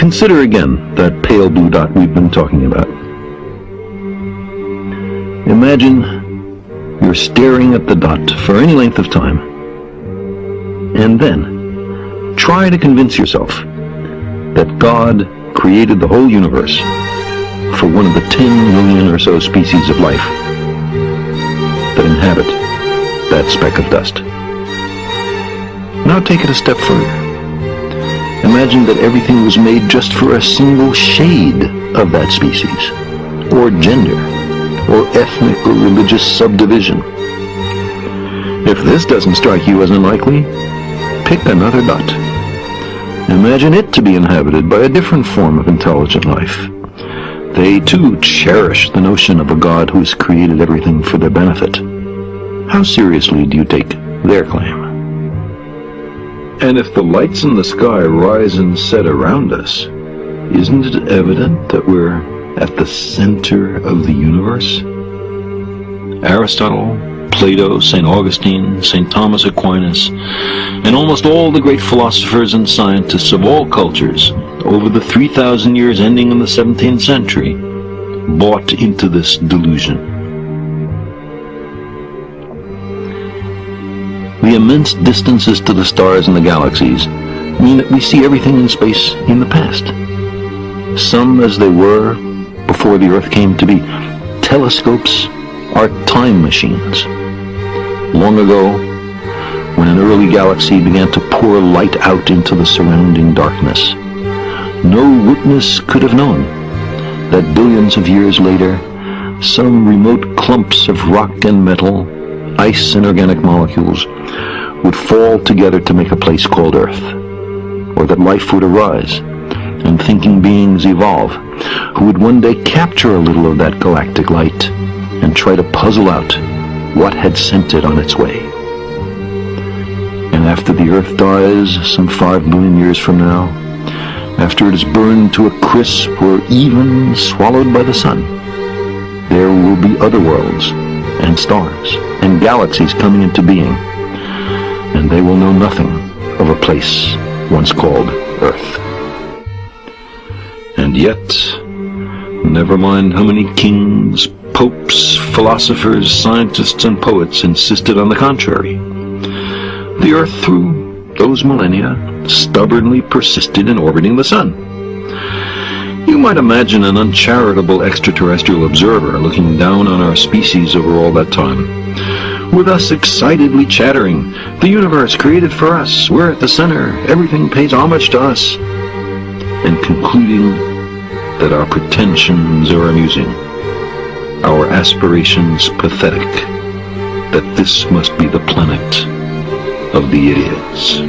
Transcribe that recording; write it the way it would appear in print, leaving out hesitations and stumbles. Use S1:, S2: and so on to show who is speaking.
S1: Consider again that pale blue dot we've been talking about. Imagine you're staring at the dot for any length of time, and then try to convince yourself that God created the whole universe for one of the 10 million or so species of life that inhabit that speck of dust. Now take it a step further. Imagine that everything was made just for a single shade of that species, or gender, or ethnic or religious subdivision. If this doesn't strike you as unlikely, pick another dot. Imagine it to be inhabited by a different form of intelligent life. They too cherish the notion of a God who has created everything for their benefit. How seriously do you take their claim? And if the lights in the sky rise and set around us, isn't it evident that we're at the center of the universe? Aristotle, Plato, St. Augustine, St. Thomas Aquinas, and almost all the great philosophers and scientists of all cultures over the 3,000 years ending in the 17th century bought into this delusion. The immense distances to the stars and the galaxies mean that we see everything in space in the past. Some as they were before the Earth came to be. Telescopes are time machines. Long ago, when an early galaxy began to pour light out into the surrounding darkness, no witness could have known that billions of years later, some remote clumps of rock and metal, ice and organic molecules would fall together to make a place called Earth, or that life would arise and thinking beings evolve who would one day capture a little of that galactic light and try to puzzle out what had sent it on its way. And after the Earth dies some 5 billion years from now, after it is burned to a crisp or even swallowed by the sun, there will be other worlds and stars and galaxies coming into being, and they will know nothing of a place once called Earth. And yet, never mind how many kings, popes, philosophers, scientists, and poets insisted on the contrary, the Earth through those millennia stubbornly persisted in orbiting the sun. You might imagine an uncharitable extraterrestrial observer looking down on our species over all that time, with us excitedly chattering, "The universe created for us, we're at the center, everything pays homage to us," and concluding that our pretensions are amusing, our aspirations pathetic, that this must be the planet of the idiots.